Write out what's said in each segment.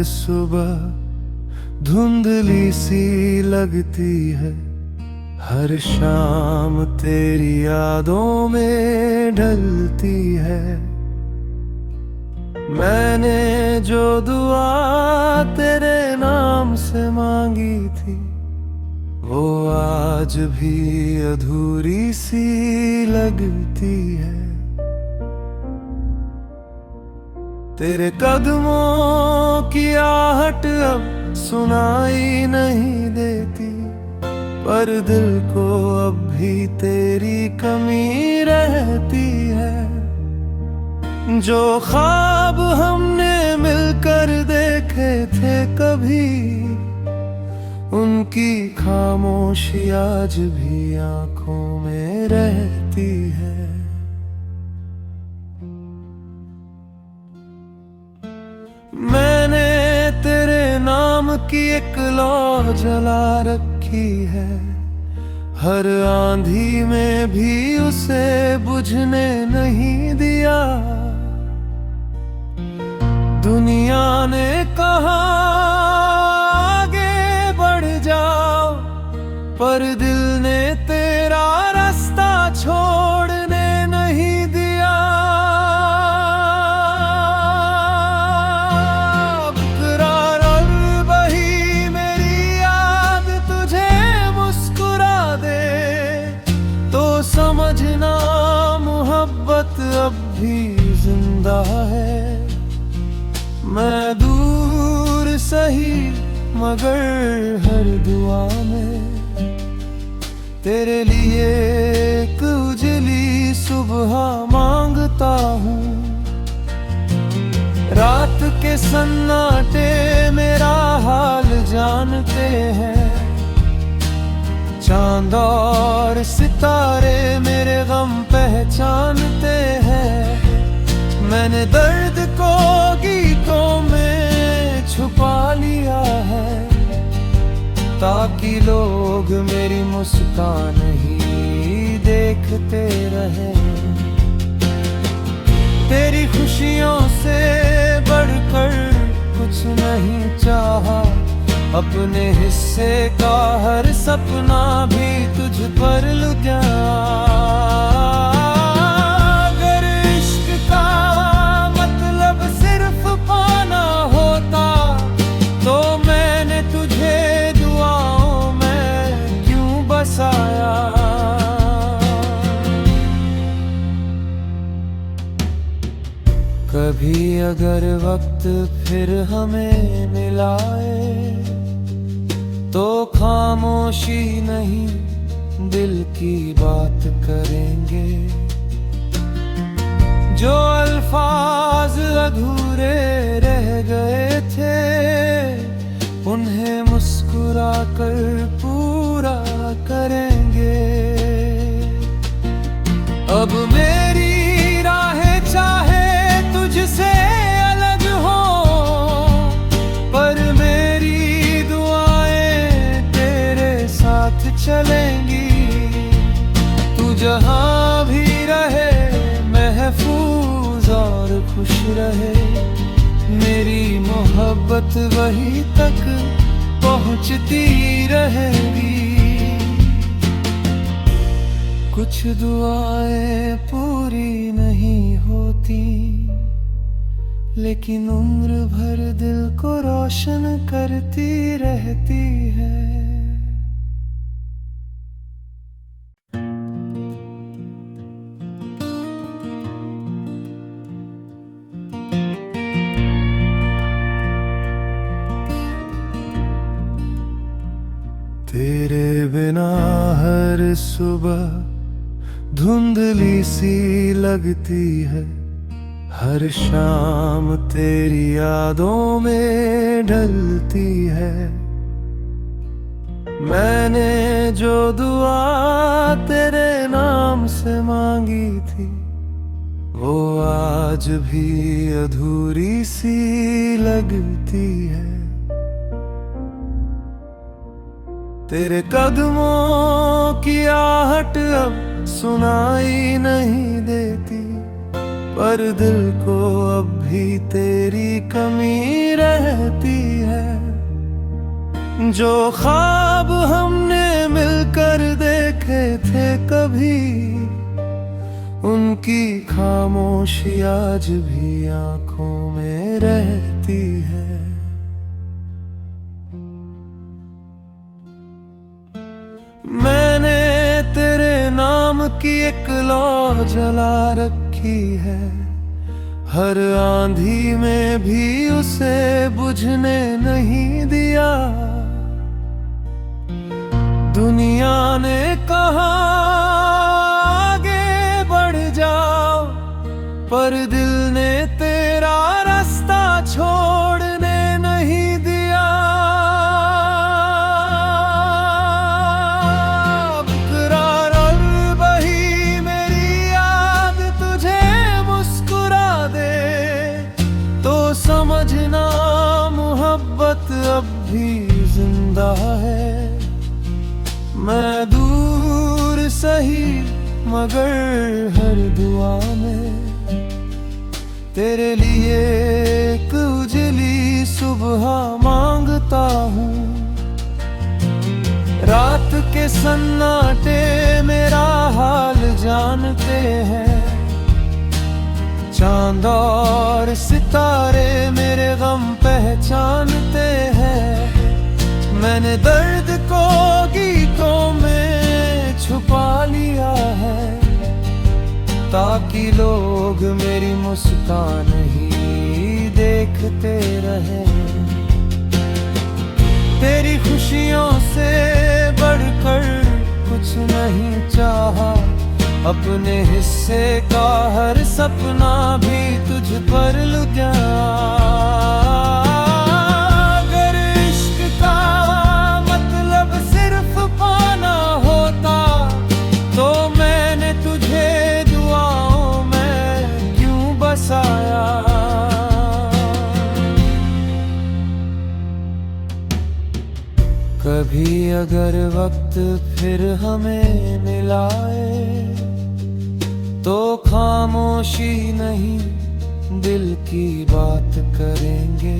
सुबह धुंधली सी लगती है, हर शाम तेरी यादों में ढलती है। मैंने जो दुआ तेरे नाम से मांगी थी, वो आज भी अधूरी सी लगती है। तेरे कदमों की आहट अब सुनाई नहीं देती, पर दिल को अब भी तेरी कमी रहती है। जो ख्वाब हमने मिलकर देखे थे कभी, उनकी खामोशी आज भी आंखों में रहती है। मैंने तेरे नाम की एक लौ जला रखी है, हर आंधी में भी उसे बुझने नहीं दिया। दुनिया ने कहा आगे बढ़ जाओ, पर दिल ने तेरा रास्ता छोड़ने नहीं दिया। बेकरार और बही मेरी याद तुझे मुस्कुरा दे, तो समझना मोहब्बत अब भी जिंदा है। मैं दूर सही मगर हर दुआ में तेरे लिए एक उजली सुबह मांगता हूँ। रात के सन्नाटे मेरा हाल जानते हैं, चांद और सितारे मेरे गम पहचानते हैं। मैंने दर्द को गीतों में छुपा लिया है, ताकि लोग मेरी मुस्कान ही देखते रहें। तेरी खुशियों से बढ़कर कुछ नहीं चाहा, अपने हिस्से का हर सपना भी तुझ पर लुटा। अगर इश्क का मतलब सिर्फ पाना होता, तो मैंने तुझे दुआओं में क्यों बसाया। कभी अगर वक्त फिर हमें मिलाए, तो खामोशी नहीं दिल की बात करेंगे। जो अल्फाज अधूरे रह गए थे, उन्हें मुस्कुरा कर पूरा करेंगे। अब मेरी राहें चाहे तुझसे अलग हो, पर मेरी दुआएं तेरे साथ चलेंगी। तू जहां भी रहे महफूज और खुश रहे, मेरी मोहब्बत वहीं तक पहुंचती रहेगी। कुछ दुआएं पूरी नहीं होती, लेकिन उम्र भर दिल को रोशन करती रहती है। तेरे बिना हर सुबह धुंधली सी लगती है, हर शाम तेरी यादों में ढलती है। मैंने जो दुआ तेरे नाम से मांगी थी, वो आज भी अधूरी सी लगती है। तेरे कदमों की आहट अब सुनाई नहीं देती, पर दिल को अब भी तेरी कमी रहती जो ख्वाब हमने मिलकर देखे थे कभी, उनकी खामोशी आज भी आंखों में रहती है। मैंने तेरे नाम की एक लौ जला रखी है, हर आंधी में भी उसे बुझने नहीं दिया। दुनिया ने कहा आगे बढ़ जाओ, पर दिल ने तेरा रास्ता छोड़ने नहीं दिया। बेकरार और बही मेरी याद तुझे मुस्कुरा दे, तो समझना मोहब्बत अब भी जिंदा है। मैं दूर सही मगर हर दुआ में तेरे लिए एक उजली सुबह मांगता हूँ। रात के सन्नाटे मेरा हाल जानते हैं, चांद और सितारे मेरे गम पहचानते हैं। मैंने दर्द को गीतों में छुपा लिया है, ताकि लोग मेरी मुस्कान ही देखते रहें। तेरी खुशियों से बढ़कर कुछ नहीं चाहा, अपने हिस्से का हर सपना भी तुझ पर लुटा। कभी अगर वक्त फिर हमें मिलाए, तो खामोशी नहीं दिल की बात करेंगे।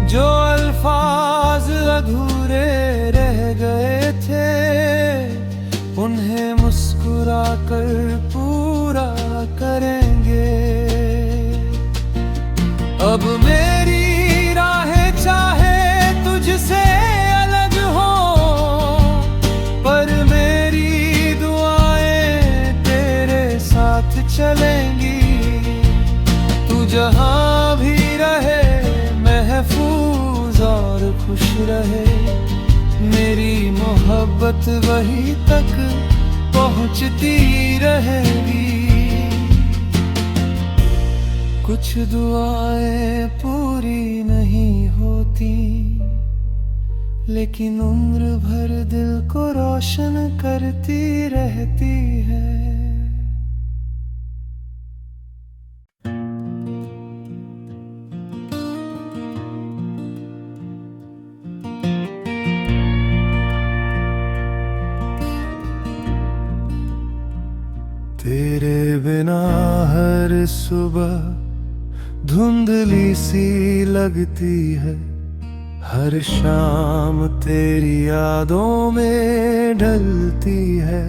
जो अल्फाज अधूरे रह गए थे, उन्हें मुस्कुरा कर पूरा करेंगे। अब मेरी राहें चाहे तुझसे अलग हो, पर मेरी दुआएं तेरे साथ चलेंगी। तू जहां भी रहे महफूज और खुश रहे, मेरी मोहब्बत वहीं तक पहुंचती रहेगी। कुछ दुआएं पूरी नहीं होती, लेकिन उम्र भर दिल को रोशन करती रहती है। तेरे बिना हर सुबह धुंधली सी लगती है, हर शाम तेरी यादों में ढलती है।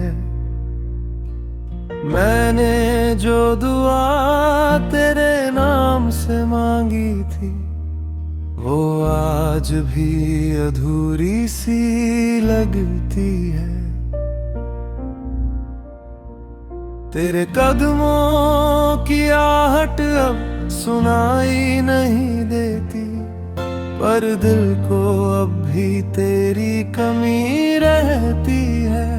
मैंने जो दुआ तेरे नाम से मांगी थी, वो आज भी अधूरी सी लगती है। तेरे कदमों की आहट अब सुनाई नहीं देती, पर दिल को अब भी तेरी कमी रहती है।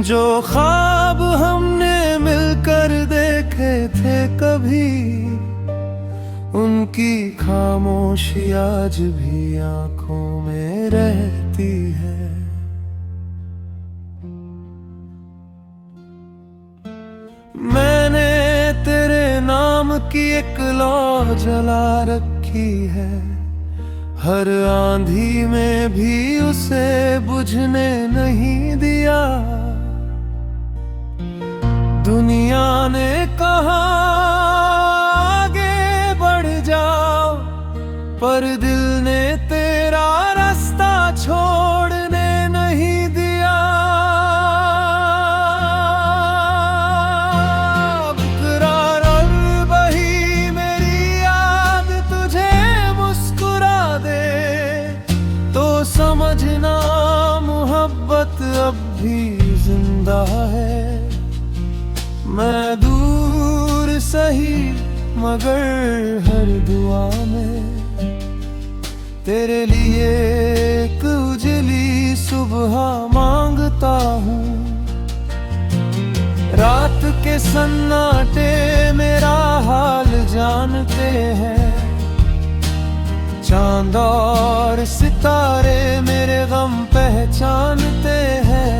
जो ख्वाब हमने मिलकर देखे थे कभी, उनकी खामोशी आज भी आंखों में रहती है। मैंने तेरे नाम की एक लौ जला रखी है, हर आंधी में भी उसे बुझने नहीं दिया। दुनिया ने कहा आगे बढ़ जाओ, पर दिल ने तेरा रास्ता छोड़ने नहीं दिया। बेकरार और बही मेरी याद तुझे मुस्कुरा दे तो समझना मोहब्बत अब भी जिंदा है। मैं दूर सही मगर हर दुआ में तेरे लिए एक उजली सुबह मांगता हूँ। रात के सन्नाटे मेरा हाल जानते हैं, चांद और सितारे मेरे गम पहचानते हैं।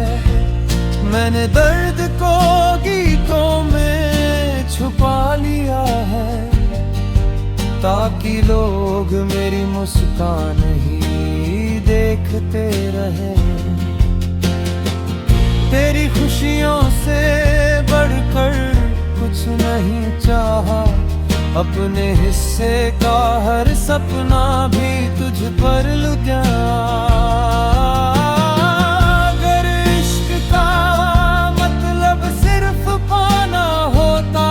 मैंने दर्द को गीतों में छुपा लिया है ताकि लोग मेरी मुस्कान ही देखते रहे। तेरी खुशियों से बढ़कर कुछ नहीं चाहा, अपने हिस्से का हर सपना भी तुझ पर लुटा। अगर इश्क का मतलब सिर्फ पाना होता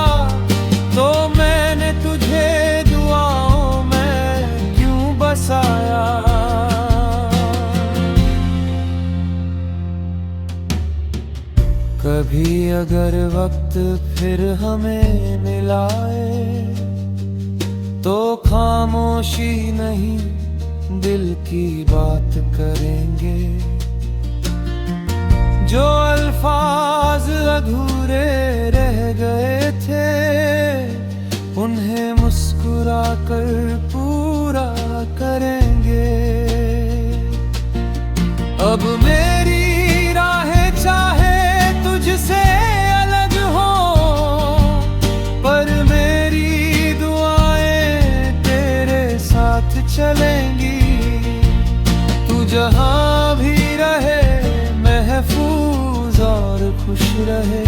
तो मैंने तुझे दुआओं में क्यों बसाया। कभी अगर वक्त फिर हमें मिलाए तो खामोशी नहीं दिल की बात करेंगे। जो अल्फाज अधूरे रह गए थे उन्हें मुस्कुरा कर पूरा करेंगे। अब मेरी राहें चाहे तुझसे अलग हो पर मेरी दुआएं तेरे साथ चलेंगी। तू जहां भी रहे महफूज और खुश रहे,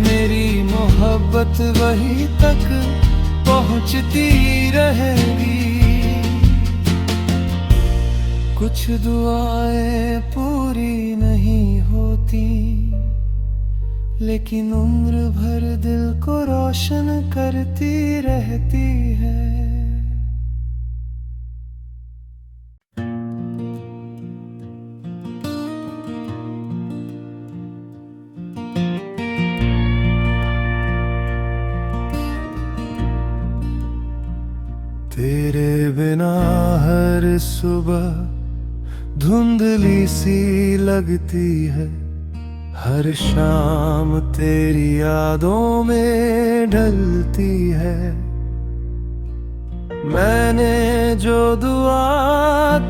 मेरी मोहब्बत वहीं तक पहुंचती रहेगी। कुछ दुआएं पूरी नहीं होती लेकिन उम्र भर दिल को रोशन करती रहती है। तेरे बिना हर सुबह धुंधली सी लगती है, हर शाम तेरी यादों में ढलती है। मैंने जो दुआ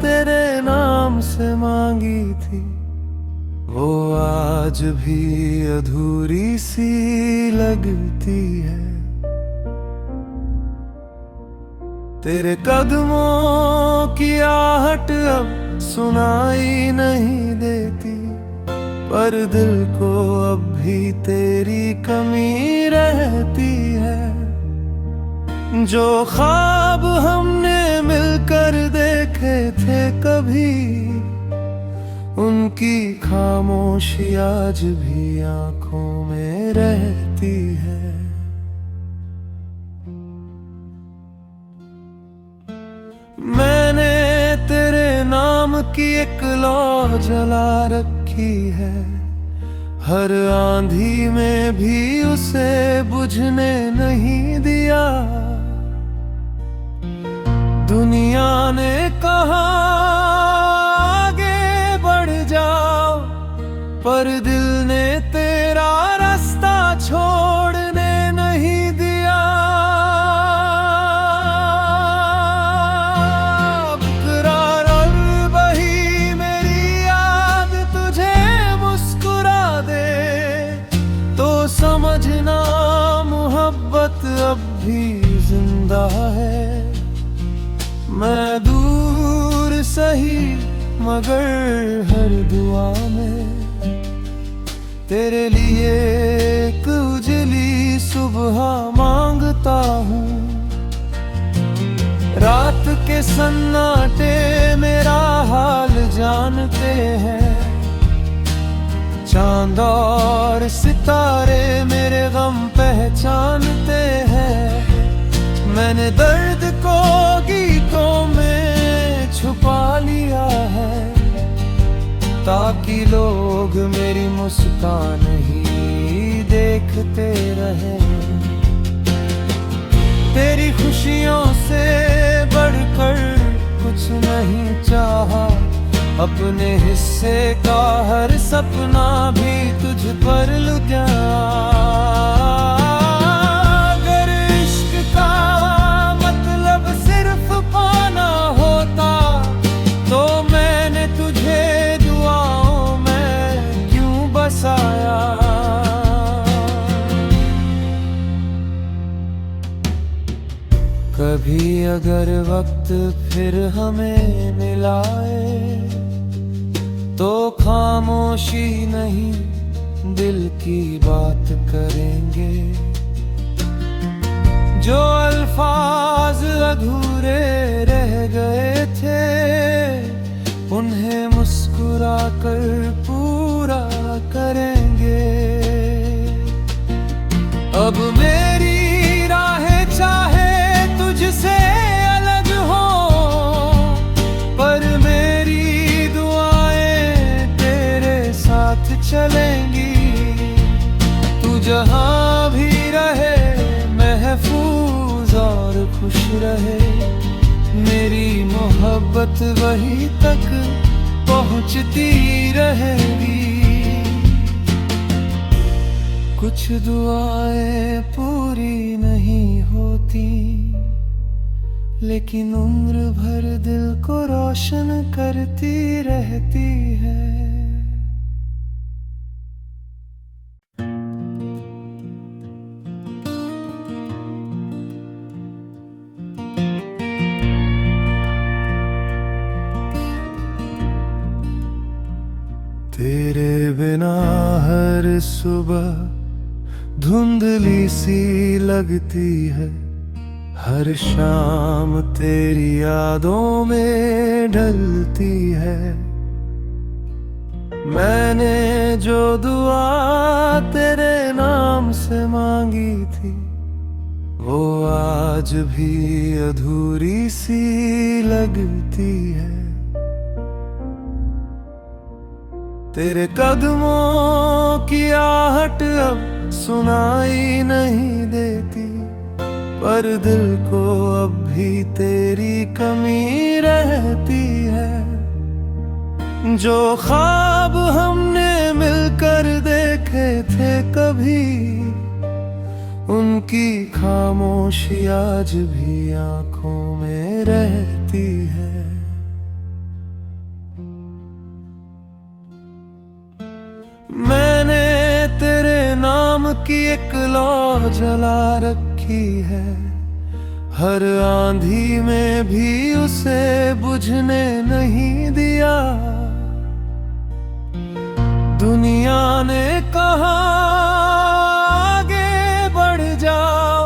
तेरे नाम से मांगी थी वो आज भी अधूरी सी लगती है। तेरे कदमों की आहट अब सुनाई नहीं देती पर दिल को अब भी तेरी कमी रहती है। जो ख्वाब हमने मिलकर देखे थे कभी उनकी खामोशी आज भी आंखों में रहती है। मैंने तेरे नाम की एक लौ जला रखी है, हर आंधी में भी उसे बुझने नहीं दिया। दुनिया ने कहा आगे बढ़ जाओ पर दिल ने तेरा रास्ता छोड़ने नहीं दिया। बेकरार और बही मेरी याद तुझे मुस्कुरा दे तो समझना मोहब्बत अब भी जिंदा है। मैं दूर सही मगर हर दुआ में तेरे लिए एक उजली सुबह मांगता हूँ। रात के सन्नाटे मेरा हाल जानते हैं, चांद और सितारे मेरे गम पहचानते हैं। मैंने दर्द को गीतों में छुपा लिया है, ताकि लोग मेरी मुस्कान ही देखते रहें। तेरी खुशियों से बढ़कर कुछ नहीं चाहा, अपने हिस्से का हर सपना भी तुझ पर लुटा। अगर इश्क का मतलब सिर्फ पाना होता, तो मैंने तुझे दुआओं में क्यों बसाया। कभी अगर वक्त फिर हमें मिलाए, तो खामोशी नहीं दिल की बात करेंगे। जो अल्फाज अधूरे रह गए थे, उन्हें मुस्कुरा कर पूरा करेंगे। अब मेरी राहें चाहे तुझसे अलग हो, पर मेरी दुआएं तेरे साथ चलेंगी। तू जहां भी रहे महफूज और खुश रहे, मेरी मोहब्बत वहीं तक पहुंचती रहेगी। कुछ दुआएं पूरी नहीं होती, लेकिन उम्र भर दिल को रोशन करती रहती है। तेरे बिना हर सुबह धुंधली सी लगती है, हर शाम तेरी यादों में ढलती है। मैंने जो दुआ तेरे नाम से मांगी थी, वो आज भी अधूरी सी लगती है। तेरे कदमों की आहट अब सुनाई नहीं देती, पर दिल को अब भी तेरी कमी रहती है। जो ख्वाब हमने मिलकर देखे थे कभी, उनकी खामोशी आज भी आंखों में रहती है। मैंने तेरे नाम की एक लौ जला रखी है, हर आंधी में भी उसे बुझने नहीं दिया। दुनिया ने कहा आगे बढ़ जाओ,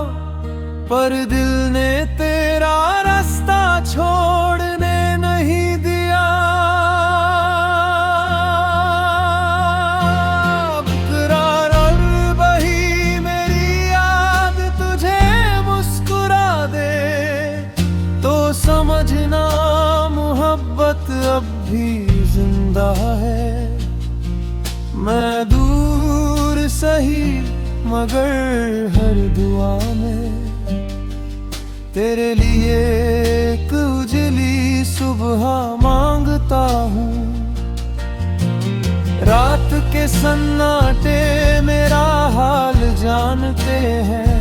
पर दिल ने तेरा रास्ता छोड़ने नहीं दिया। बेकरार और बही मेरी याद तुझे मुस्कुरा दे, तो समझना मोहब्बत अब भी जिंदा है। मैं दूर सही मगर हर दुआ में तेरे लिए एक उजली सुबह मांगता हूँ। रात के सन्नाटे मेरा हाल जानते हैं,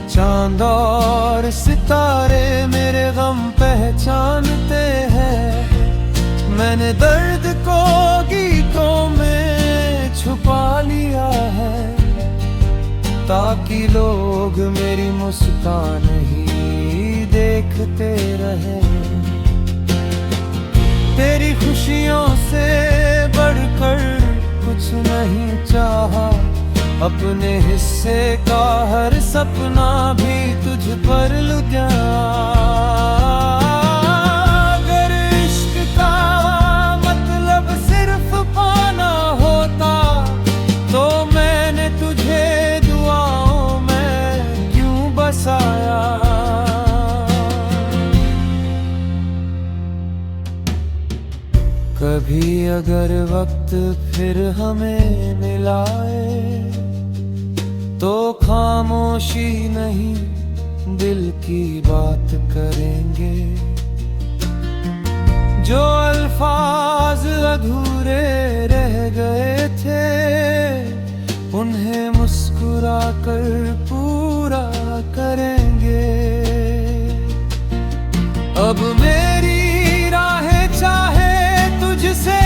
चांद और सितारे मेरे गम पहचानते हैं। मैंने दर्द को गीतों में छुपा लिया है, ताकि लोग मेरी मुस्कान ही देखते रहें। तेरी खुशियों से बढ़कर कुछ नहीं चाहा, अपने हिस्से का हर सपना भी तुझ पर लुटा। कभी अगर वक्त फिर हमें मिलाए तो खामोशी नहीं दिल की बात करेंगे। जो अल्फाज अधूरे रह गए थे उन्हें मुस्कुरा कर पूरा करेंगे। अब मेरी राहें चाहे तुझसे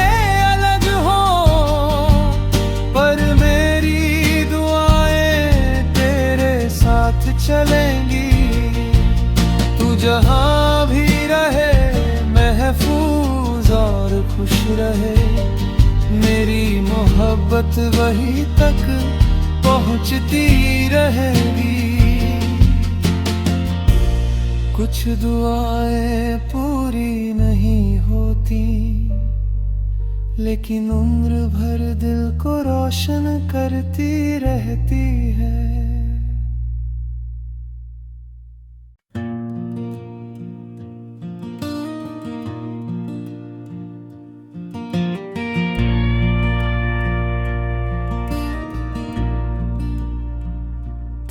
अलग हो पर मेरी दुआएं तेरे साथ चलेंगी। तू जहां भी रहे महफूज और खुश रहे, मेरी मोहब्बत वहीं तक पहुंचती रहेगी। कुछ दुआएं पूरी नहीं होती लेकिन उम्र भर दिल को रोशन करती रहती है।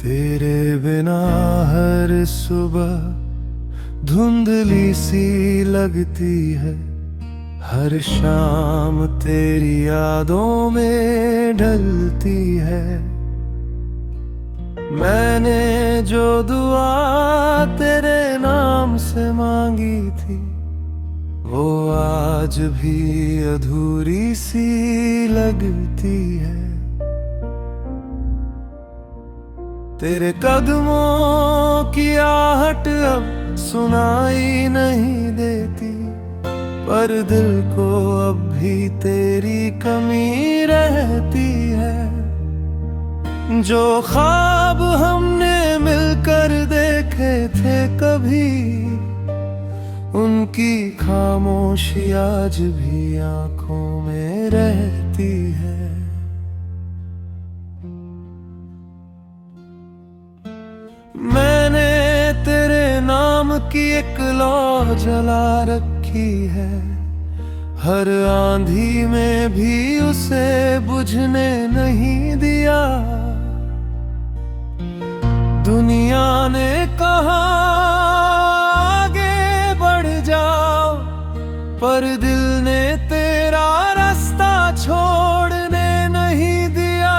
तेरे बिना हर सुबह धुंधली सी लगती है, हर शाम तेरी यादों में ढलती है। मैंने जो दुआ तेरे नाम से मांगी थी वो आज भी अधूरी सी लगती है। तेरे कदमों की आहट अब सुनाई नहीं देती पर दिल को अब भी तेरी कमी रहती है। जो ख्वाब हमने मिलकर देखे थे कभी उनकी खामोशी आज भी आंखों में रहती है। मैंने तेरे नाम की एक लौ जला रखी है, हर आंधी में भी उसे बुझने नहीं दिया। दुनिया ने कहा आगे बढ़ जाओ पर दिल ने तेरा रास्ता छोड़ने नहीं दिया।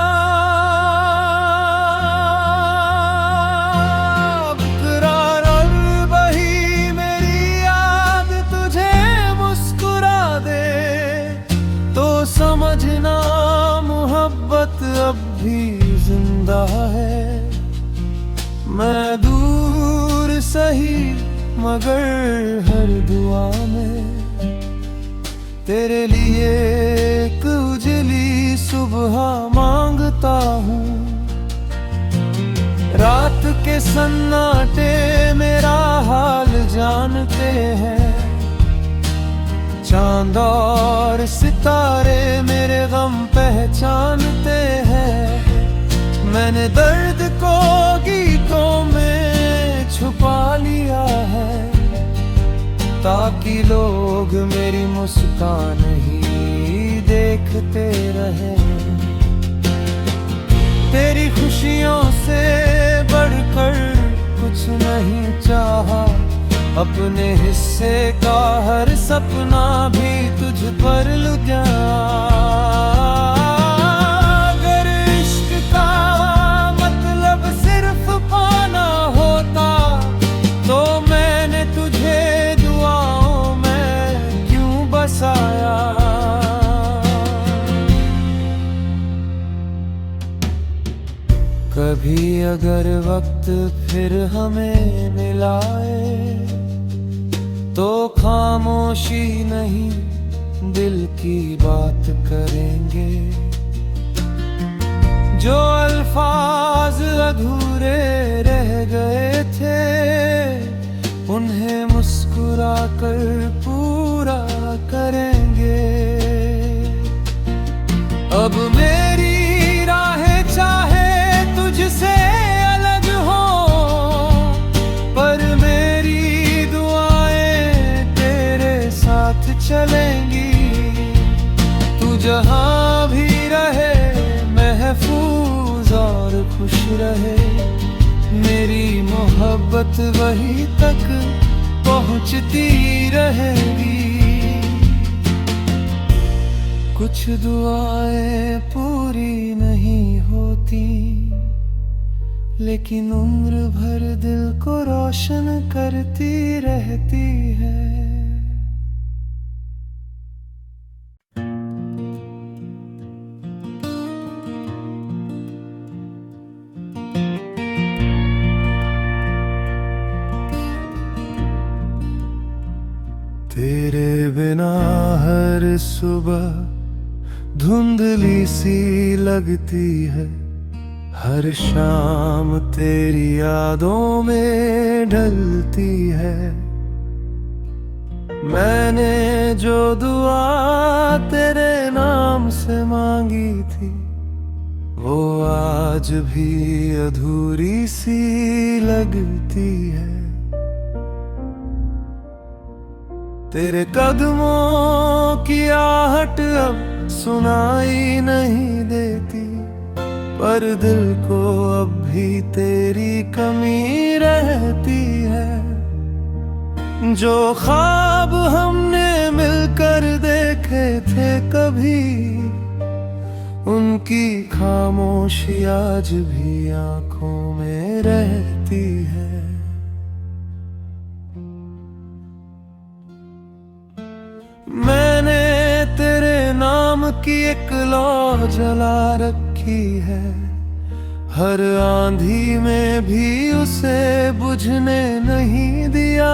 बेकरार और बही मेरी याद तुझे मुस्कुरा दे तो समझना मोहब्बत अब भी जिंदा है। मैं दूर सही मगर हर दुआ में तेरे लिए एक उजली सुबह मांगता हूँ। रात के सन्नाटे मेरा हाल जानते हैं, चांद और सितारे मेरे गम पहचानते हैं। मैंने दर्द को गीतों में छुपा लिया है ताकि लोग मेरी मुस्कान ही देखते रहे। तेरी खुशियों से बढ़कर कुछ नहीं चाहा, अपने हिस्से का हर सपना भी तुझ पर लुट गया। कभी अगर वक्त फिर हमें मिलाए तो खामोशी नहीं दिल की बात करेंगे। जो अल्फाज अधूरे रह गए थे उन्हें मुस्कुरा कर पूरा करेंगे। अब मेरी राहें चाहे तुझसे अलग हो पर मेरी दुआएं तेरे साथ चलेंगी। मोहब्बत वही तक पहुंचती रहेगी। कुछ दुआएं पूरी नहीं होती, लेकिन उम्र भर दिल को रोशन करती रहती है। तेरे बिना हर सुबह धुंधली सी लगती है, हर शाम तेरी यादों में ढलती है। मैंने जो दुआ तेरे नाम से मांगी थी, वो आज भी अधूरी सी लगती है। तेरे कदमों की आहट अब सुनाई नहीं देती, पर दिल को अब भी तेरी कमी रहती है। जो ख्वाब हमने मिलकर देखे थे कभी, उनकी खामोशी आज भी आंखों में रहती है। मैंने तेरे नाम की एक लौ जला रखी है, हर आंधी में भी उसे बुझने नहीं दिया।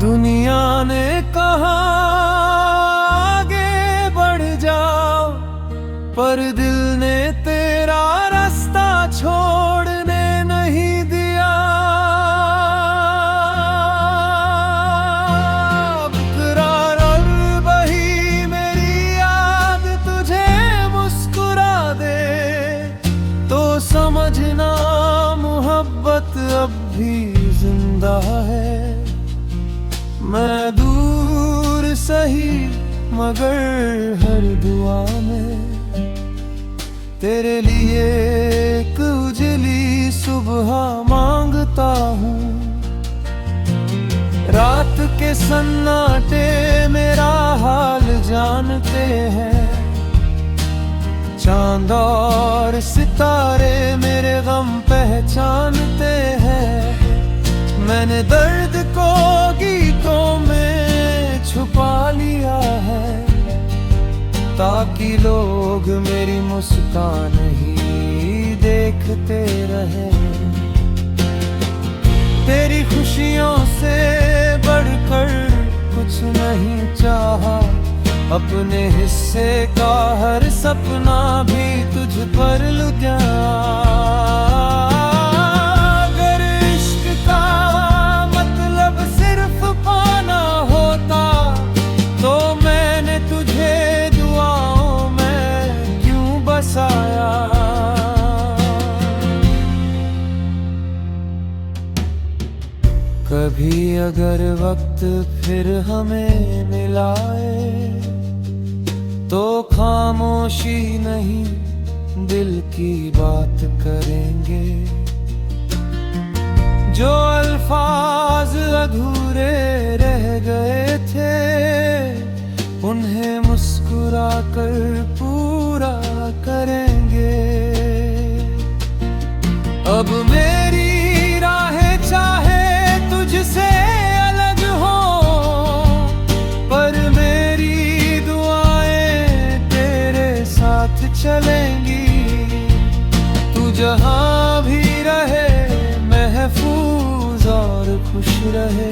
दुनिया ने कहा आगे बढ़ जाओ, पर दिल ने तेरा रास्ता छोड़ने नहीं दिया। बेकरार और बही मेरी याद तुझे मुस्कुरा दे, तो समझना मोहब्बत अब भी जिंदा है। मैं दूर सही मगर हर दुआ में तेरे लिए एक उजली सुबह मांगता हूँ। रात के सन्नाटे मेरा हाल जानते हैं, चांद और सितारे मेरे गम पहचानते हैं। मैंने दर्द को गीतों में छुपा लिया है, ताकि लोग मेरी मुस्कान ही देखते रहे। तेरी खुशियों से बढ़कर कुछ नहीं चाहा, अपने हिस्से का हर सपना भी तुझ पर लुटा। कभी अगर वक्त फिर हमें मिलाए, तो खामोशी नहीं दिल की बात करेंगे। जो अल्फाज अधूरे रह गए थे, उन्हें मुस्कुरा कर पूरा करेंगे। अब मेरी राहें चाहे तुझसे अलग हो, पर मेरी दुआएं तेरे साथ चलेंगी। तू जहां भी रहे महफूज और खुश रहे।